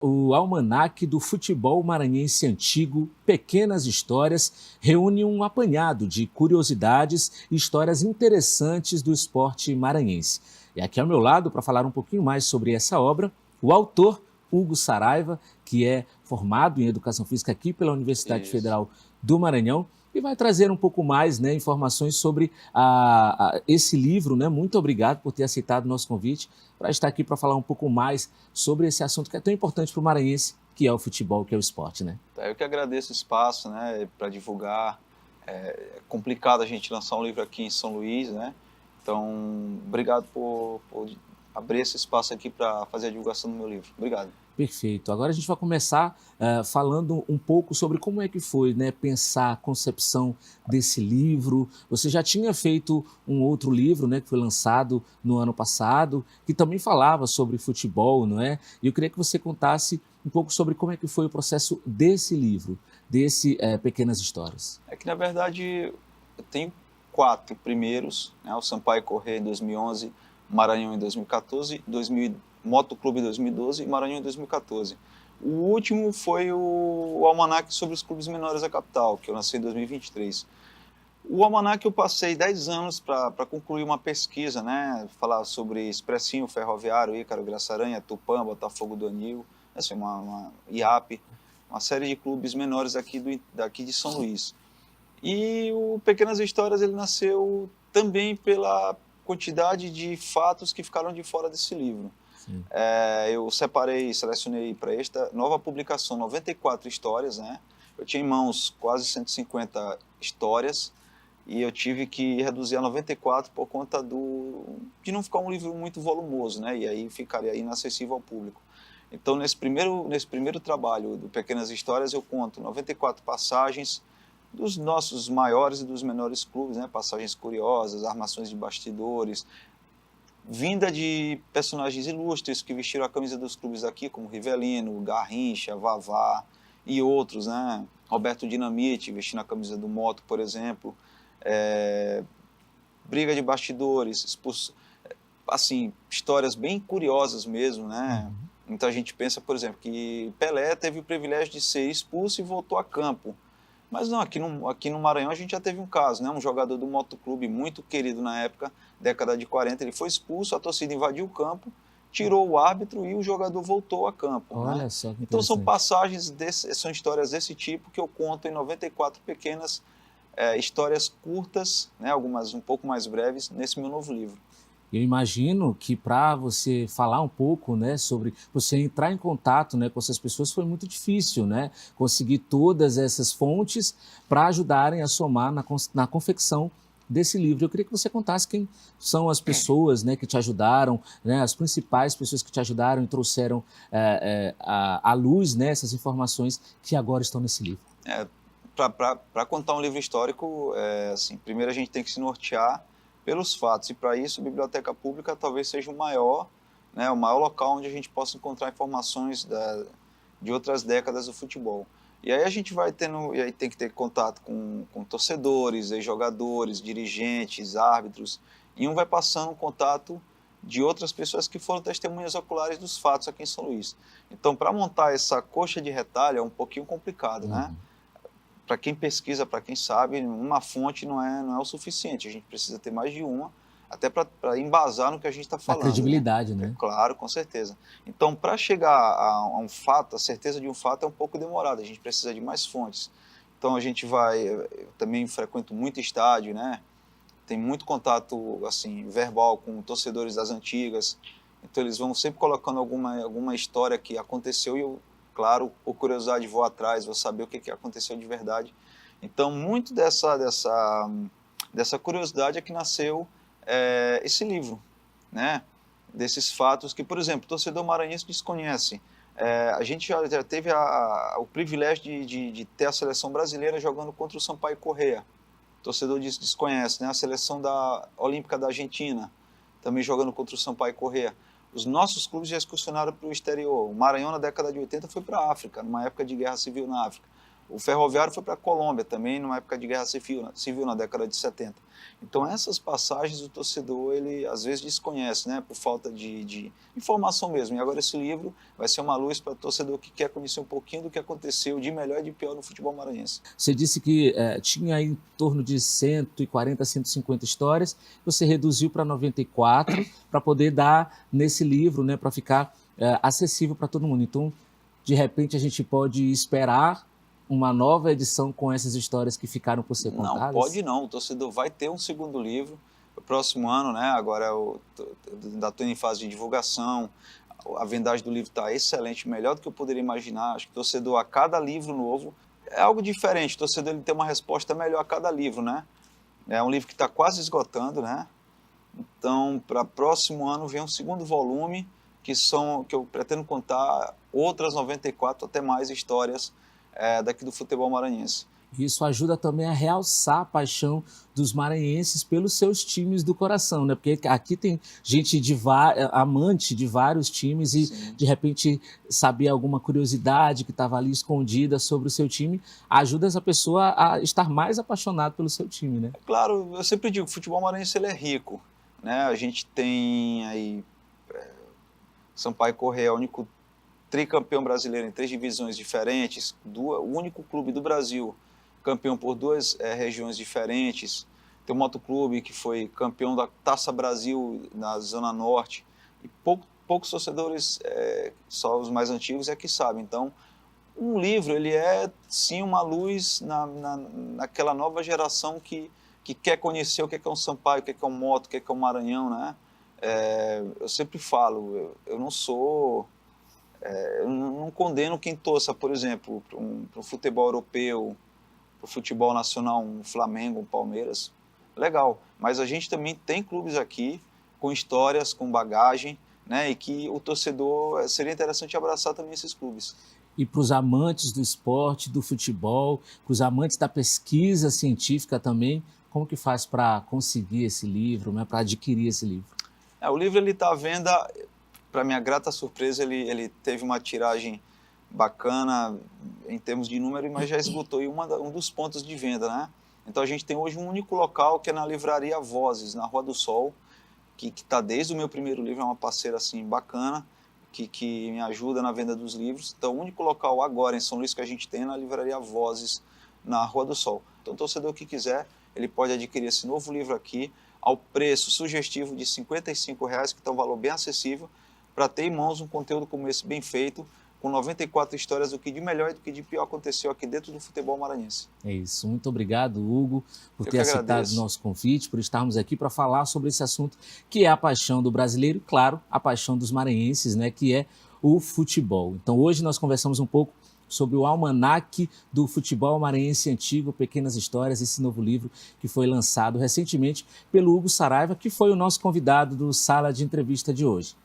o Almanaque do Futebol Maranhense Antigo, Pequenas Histórias, reúne um apanhado de curiosidades e histórias interessantes do esporte maranhense. E aqui ao meu lado, para falar um pouquinho mais sobre essa obra, o autor Hugo Saraiva, que é formado em Educação Física aqui pela Universidade Federal do Maranhão, e vai trazer um pouco mais, informações sobre esse livro. Muito obrigado por ter aceitado o nosso convite para estar aqui para falar um pouco mais sobre esse assunto que é tão importante para o maranhense, que é o futebol, que é o esporte. Eu que agradeço o espaço, para divulgar. É complicado a gente lançar um livro aqui em São Luís, Então, obrigado por abrir esse espaço aqui para fazer a divulgação do meu livro. Obrigado. Perfeito. Agora a gente vai começar falando um pouco sobre como é que foi, pensar a concepção desse livro. Você já tinha feito um outro livro, que foi lançado no ano passado, que também falava sobre futebol, não é? E eu queria que você contasse um pouco sobre como é que foi o processo desse livro, desse Pequenas Histórias. É que, na verdade, eu tenho 4 primeiros, o Sampaio Corrêa em 2011, Maranhão em 2014, Motoclube em 2012 e Maranhão em 2014. O último foi o Almanaque sobre os clubes menores da capital, que eu lancei em 2023. O Almanaque eu passei 10 anos para concluir uma pesquisa, falar sobre Expressinho, Ferroviário, Ícaro, Graça-Aranha, Tupã, Botafogo do Anil, uma IAP, uma série de clubes menores daqui de São Luís. E o Pequenas Histórias ele nasceu também pela quantidade de fatos que ficaram de fora desse livro. Eu selecionei para esta nova publicação 94 histórias, Eu tinha em mãos quase 150 histórias e eu tive que reduzir a 94 por conta de não ficar um livro muito volumoso, E aí ficaria inacessível ao público. Então, nesse primeiro trabalho do Pequenas Histórias, eu conto 94 passagens dos nossos maiores e dos menores clubes, passagens curiosas, armações de bastidores, vinda de personagens ilustres que vestiram a camisa dos clubes aqui, como Rivelino, Garrincha, Vavá e outros, Roberto Dinamite, vestindo a camisa do Moto, por exemplo. Briga de bastidores, assim, histórias bem curiosas mesmo, Muita gente pensa, por exemplo, que Pelé teve o privilégio de ser expulso e voltou a campo. Mas não, aqui no Maranhão a gente já teve um caso, Um jogador do motoclube muito querido na época, década de 40, ele foi expulso, a torcida invadiu o campo, tirou o árbitro e o jogador voltou a campo. Olha só que então são passagens, são histórias desse tipo que eu conto em 94 pequenas histórias curtas, algumas um pouco mais breves, nesse meu novo livro. Eu imagino que para você falar um pouco, sobre você entrar em contato, com essas pessoas foi muito difícil, conseguir todas essas fontes para ajudarem a somar na confecção desse livro. Eu queria que você contasse quem são as pessoas, que te ajudaram, as principais pessoas que te ajudaram e trouxeram à luz, essas informações que agora estão nesse livro. Para contar um livro histórico, primeiro a gente tem que se nortear pelos fatos, e para isso a Biblioteca Pública talvez seja o maior local onde a gente possa encontrar informações de outras décadas do futebol. E aí a gente vai tem que ter contato com torcedores, jogadores, dirigentes, árbitros, e vai passando um contato de outras pessoas que foram testemunhas oculares dos fatos aqui em São Luís. Então, para montar essa coxa de retalho é um pouquinho complicado, Para quem pesquisa, para quem sabe, uma fonte não é o suficiente. A gente precisa ter mais de uma, até para embasar no que a gente está falando. A credibilidade, Claro, com certeza. Então, para chegar a um fato, a certeza de um fato é um pouco demorada. A gente precisa de mais fontes. Então, eu também frequento muito estádio, Tem muito contato, assim, verbal com torcedores das antigas. Então, eles vão sempre colocando alguma história que aconteceu e eu, claro, por curiosidade, vou atrás, vou saber o que aconteceu de verdade. Então, muito dessa curiosidade é que nasceu esse livro, Desses fatos que, por exemplo, o torcedor maranhense desconhece. A gente já teve o privilégio de ter a seleção brasileira jogando contra o Sampaio Corrêa. O torcedor desconhece, A seleção olímpica da Argentina, também jogando contra o Sampaio Corrêa. Os nossos clubes já excursionaram para o exterior. O Maranhão, na década de 80, foi para a África, numa época de guerra civil na África. O Ferroviário foi para a Colômbia também, numa época de guerra civil, na década de 70. Então, essas passagens o torcedor, ele às vezes desconhece, né, por falta de informação mesmo. E agora esse livro vai ser uma luz para o torcedor que quer conhecer um pouquinho do que aconteceu de melhor e de pior no futebol maranhense. Você disse que tinha aí em torno de 140, 150 histórias, você reduziu para 94 para poder dar nesse livro, né, para ficar acessível para todo mundo. Então, de repente, a gente pode esperar uma nova edição com essas histórias que ficaram por ser Não, contadas? pode não. O torcedor vai ter um segundo livro no próximo ano, né? Agora ainda estou em fase de divulgação. A vendagem do livro está excelente, melhor do que eu poderia imaginar. Acho que o torcedor, a cada livro novo, é algo diferente. O torcedor ele tem uma resposta melhor a cada livro, né? É um livro que está quase esgotando, né? Então, para próximo ano vem um segundo volume, que eu pretendo contar outras 94, até mais histórias daqui do futebol maranhense. Isso ajuda também a realçar a paixão dos maranhenses pelos seus times do coração, né? Porque aqui tem gente amante de vários times e, Sim. de repente, saber alguma curiosidade que estava ali escondida sobre o seu time, ajuda essa pessoa a estar mais apaixonada pelo seu time, né? Claro, eu sempre digo, o futebol maranhense ele é rico, né? A gente tem aí Sampaio Corrêa, o único tricampeão brasileiro em 3 divisões diferentes, o único clube do Brasil campeão por 2 regiões diferentes. Tem o Motoclube, que foi campeão da Taça Brasil na Zona Norte. E poucos torcedores, só os mais antigos, é que sabem. Então, um livro, ele é, sim, uma luz naquela nova geração que quer conhecer o que é um Sampaio, o que é um Moto, o que é um Maranhão, né? Eu sempre falo, eu não sou... eu não condeno quem torça, por exemplo, para um futebol europeu, para o futebol nacional, um Flamengo, um Palmeiras, legal. Mas a gente também tem clubes aqui com histórias, com bagagem, né? E que o torcedor, seria interessante abraçar também esses clubes. E para os amantes do esporte, do futebol, para os amantes da pesquisa científica também, como que faz para conseguir esse livro, né? Para adquirir esse livro? O livro ele está à venda, para minha grata surpresa, ele teve uma tiragem bacana em termos de número, mas já esgotou em um dos pontos de venda, né? Então a gente tem hoje um único local, que é na livraria Vozes, na Rua do Sol, que está desde o meu primeiro livro, é uma parceira assim bacana, que me ajuda na venda dos livros. Então o único local agora em São Luís que a gente tem é na livraria Vozes, na Rua do Sol. Então o torcedor que quiser, ele pode adquirir esse novo livro aqui ao preço sugestivo de R$ 55,00, que está um valor bem acessível, para ter em mãos um conteúdo como esse bem feito, com 94 histórias do que de melhor e do que de pior aconteceu aqui dentro do futebol maranhense. É isso. Muito obrigado, Hugo, por Eu ter que aceitado o agradeço. nosso convite, por estarmos aqui para falar sobre esse assunto que é a paixão do brasileiro, claro, a paixão dos maranhenses, né, que é o futebol. Então, hoje nós conversamos um pouco sobre o Almanaque do Futebol Maranhense Antigo, Pequenas Histórias, esse novo livro que foi lançado recentemente pelo Hugo Saraiva, que foi o nosso convidado do Sala de Entrevista de hoje.